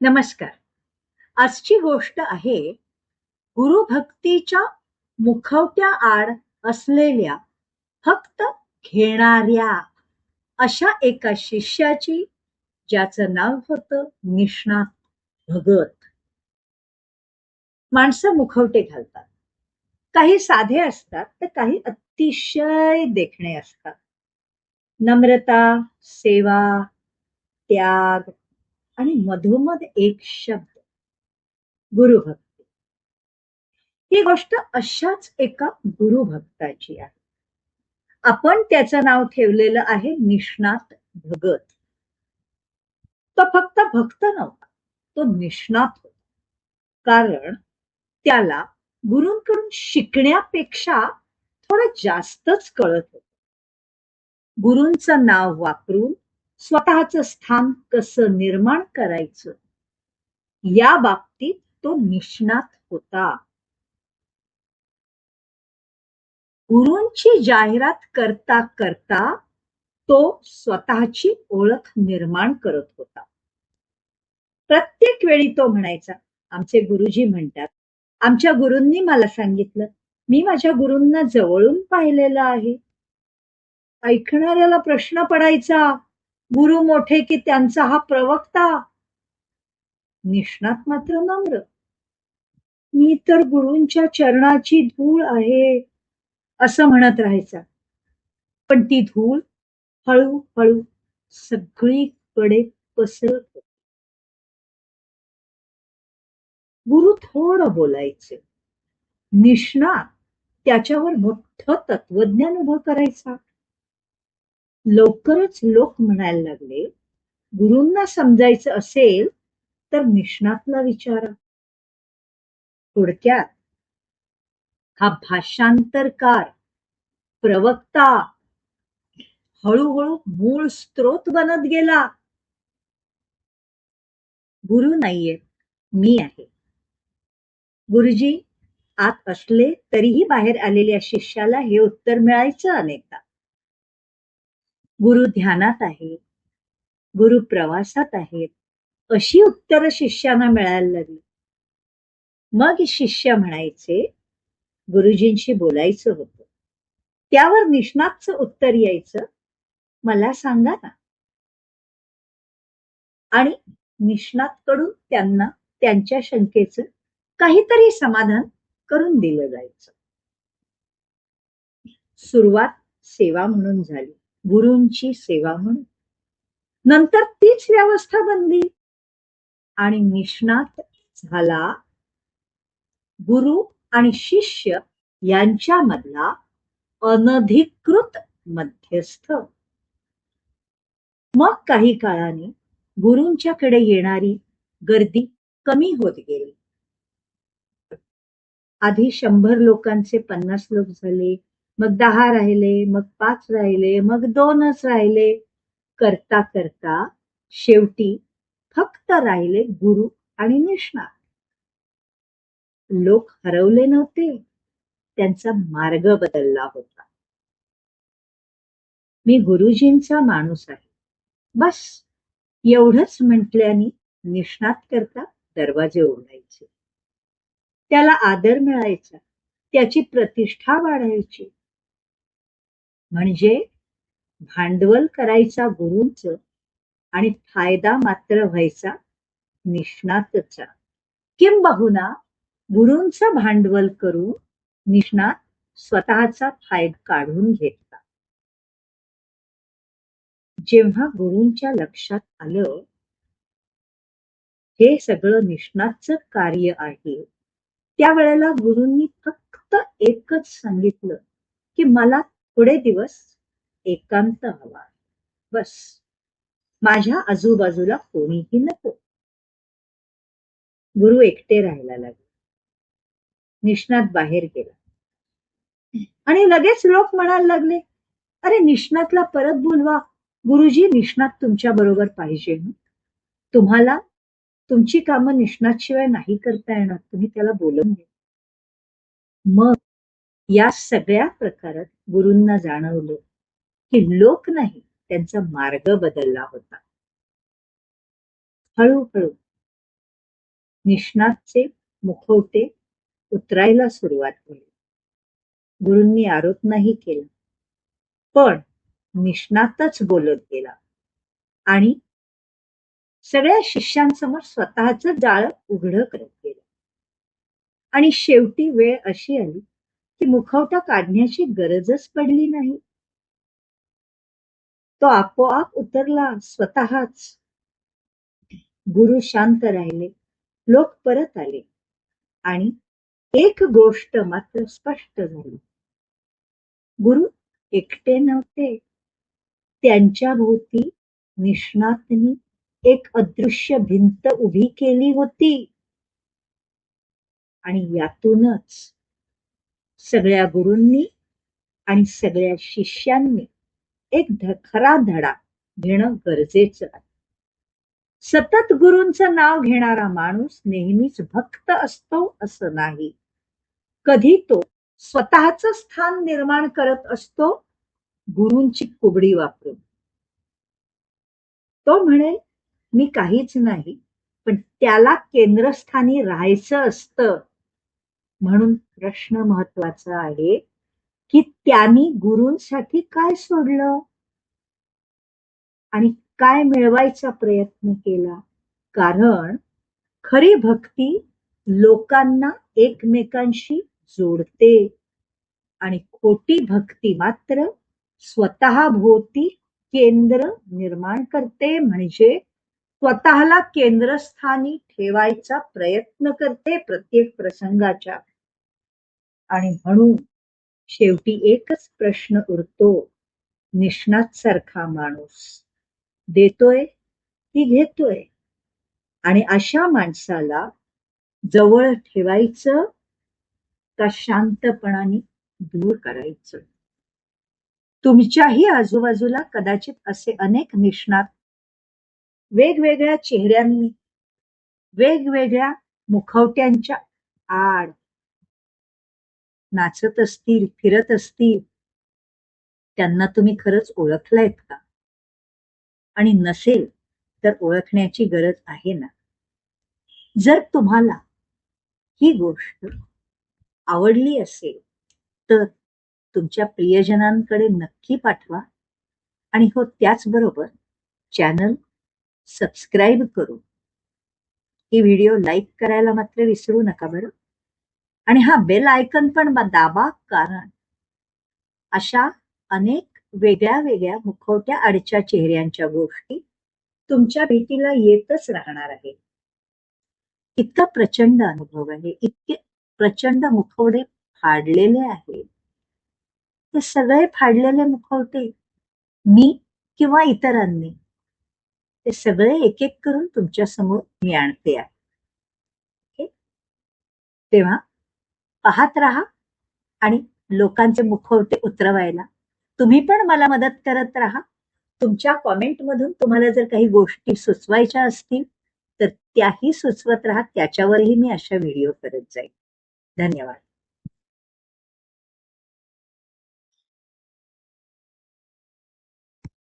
नमस्कार. आजची गोष्ट आहे गुरुभक्तीच्या मुखवट्या आड असलेल्या फक्त घेणाऱ्या अशा एका शिष्याची, ज्याचं नाव होतं निष्णात भगत. माणसं मुखवटे घालतात. काही साधे असतात तर काही अतिशय देखणे असतात. नम्रता, सेवा, त्याग आणि मधोमध एक शब्द, गुरुभक्ती. ही गोष्ट अशाच एका गुरुभक्ताची आहे. आपण त्याचं नाव ठेवलेलं आहे निष्णात भगत. तो फक्त भक्त नव्हता, तो निष्णात होता. कारण त्याला गुरूंकडून शिकण्यापेक्षा थोडं जास्तच कळत होतं. गुरूंचं नाव वापरून स्वतःचं स्थान कसं निर्माण करायचं, या बाबतीत तो निष्णात होता. गुरूंची जाहिरात करता करता तो स्वतःची ओळख निर्माण करत होता. प्रत्येक वेळी तो म्हणायचा, आमचे गुरुजी म्हणतात, आमच्या गुरूंनी मला सांगितलं, मी माझ्या गुरूंना जवळून पाहिलेलं आहे. ऐकणाऱ्याला प्रश्न पडायचा, गुरु मोठे की त्यांचा हा प्रवक्ता? निष्णात मात्र नम्र, मी तर गुरूंच्या चरणाची धूळ आहे, असं म्हणत राहायचा. पण ती धूळ हळूहळू सगळीकडे पसरत होती. गुरु थोडं बोलायचे, निष्णात त्याच्यावर मोठं तत्वज्ञान उभं करायचा. लवकरच लोक म्हणायला लागले, गुरूंना समजायचं असेल तर निष्णातला विचारा. थोडक्यात हा भाषांतरकार, प्रवक्ता हळूहळू मूळ स्रोत बनत गेला. गुरु नाहीये, मी आहे. गुरुजी आत असले तरीही बाहेर आलेल्या शिष्याला हे उत्तर मिळायचं अनेकदा. गुरु ध्यानात आहे, गुरु प्रवासात आहेत, अशी उत्तरं शिष्याना मिळायला लागली. मग शिष्य म्हणायचे, गुरुजींशी बोलायचं होतं. त्यावर निष्णातचं उत्तर यायचं, मला सांगा ना. आणि निष्णातकडून त्यांना त्यांच्या शंकेचं काहीतरी समाधान करून दिलं जायचं. सुरुवात सेवा म्हणून झाली, गुरूंची सेवा म्हणून. नंतर तीच व्यवस्था बनली आणि निष्णात झाला गुरु आणि शिष्य यांच्यामधला अनधिकृत मध्यस्थ. मग काही काळाने गुरूंच्याकडे येणारी गर्दी कमी होत गेली. आधी 100 लोकांचे 50 लोक झाले, मग 10 राहिले, मग 5 राहिले, मग 2च राहिले. करता करता शेवटी फक्त राहिले गुरु आणि निष्णात. लोक हरवले नव्हते, त्यांचा मार्ग बदलला होता. मी गुरुजींचा माणूस आहे, बस एवढंच म्हटल्याने निष्णात करता दरवाजे उघडायचे. त्याला आदर मिळायचा, त्याची प्रतिष्ठा वाढायची. म्हणजे भांडवल करायचा गुरूंचं आणि फायदा मात्र व्हायचा निष्णातचा. किंबहुना गुरूंचं भांडवल करून निष्णात स्वतःचा फायदा काढून घेतला. जेव्हा गुरूंच्या लक्षात आलं हे सगळं निष्णातचं कार्य आहे, त्यावेळेला गुरूंनी फक्त एकच सांगितलं की मला थोडे दिवस एकांत हवा, बस. माझ्या आजूबाजूला कोणीही नको. गुरु एकटे राहायला लागले. निष्णात बाहेर गेला आणि लगेच लोक म्हणायला लागले, अरे निष्णातला परत बोलवा, गुरुजी निष्णात तुमच्या बरोबर पाहिजे. तुम्हाला तुमची कामं निष्णात शिवाय नाही करता येणार, तुम्ही त्याला बोलवून घ्या. मग या सगळ्या प्रकारात गुरूंना जाणवलं की लोक नाही, त्यांचा मार्ग बदलला होता. हळूहळू निष्णातचे मुखवटे उतरायला सुरुवात झाली. गुरूंनी आरोप नाही केला, पण निष्णातच बोलत गेला आणि सगळ्या शिष्यांसमोर स्वतःच जाळं उघडं करत गेलं. आणि शेवटी वेळ अशी आली की मुखवटा काढण्याची गरजच पडली नाही. तो आपोआप उतरला स्वतःच. गुरु शांत राहिले, लोक परत आले आणि एक गोष्ट मात्र स्पष्ट झाली. गुरु एकटे नव्हते, त्यांच्या भोवती निष्णातनी एक अदृश्य भिंत उभी केली होती. आणि यातूनच सगळ्या गुरूंनी आणि सगळ्या शिष्यांनी एक खरा धडा घेणं गरजेचं आहे. सतत गुरूंचं नाव घेणारा माणूस नेहमीच भक्त असतो असं नाही. कधी तो स्वतःच स्थान निर्माण करत असतो गुरूंची कुबडी वापरून. तो म्हणेल मी काहीच नाही, पण त्याला केंद्रस्थानी राहायचं असतं. म्हणून प्रश्न महत्वाचा आहे की त्यांनी गुरूंसाठी काय सोडलं आणि काय मिळवायचा प्रयत्न केला. कारण खरी भक्ती लोकांना एकमेकांशी जोडते आणि खोटी भक्ती मात्र स्वतः भोवती केंद्र निर्माण करते, म्हणजे स्वतःला केंद्रस्थानी ठेवायचा प्रयत्न करते प्रत्येक प्रसंगाच्या. आणि म्हणून शेवटी एकच प्रश्न उरतो, निष्णात सारखा माणूस देतोय की घेतोय. आणि अशा माणसाला जवळ ठेवायचं का शांतपणाने दूर करायचं. तुमच्याही आजूबाजूला कदाचित असे अनेक निष्णात वेगवेगळ्या चेहऱ्यांनी वेगवेगळ्या मुखवट्यांच्या आड नाचत असतील, फिरत असतील. त्यांना तुम्ही खरंच ओळखलायत का? आणि नसेल तर ओळखण्याची गरज आहे ना. जर तुम्हाला ही गोष्ट आवडली असेल तर तुमच्या प्रियजनांकडे नक्की पाठवा. आणि हो, त्याचबरोबर चॅनल सबस्क्राईब करून ही व्हिडिओ लाईक करायला मात्र विसरू नका बरं. आणि हा बेल आयकॉन पण दाबा, कारण अशा अनेक वेगळ्या वेगळ्या मुखवट्या आडच्या चेहऱ्यांच्या गोष्टी तुमच्या भेटीला येतच राहणार आहे. इतका प्रचंड अनुभव आहे, इतके प्रचंड मुखवटे फाडलेले आहेत. ते सगळे फाडलेले मुखवटे मी किंवा इतरांनी ते सगळे एक एक करून तुमच्या समोर मी आणते आहे. तेव्हा पाहत राहा आणि लोकांचे मुखवटे उतरवायला तुम्ही पण मला मदत करत राहा. तुमच्या कॉमेंटमधून तुम्हाला जर काही गोष्टी सुचवायच्या असतील तर त्याही सुचवत राहा. त्याच्यावरही मी अशा व्हिडिओ करत जाईल. धन्यवाद.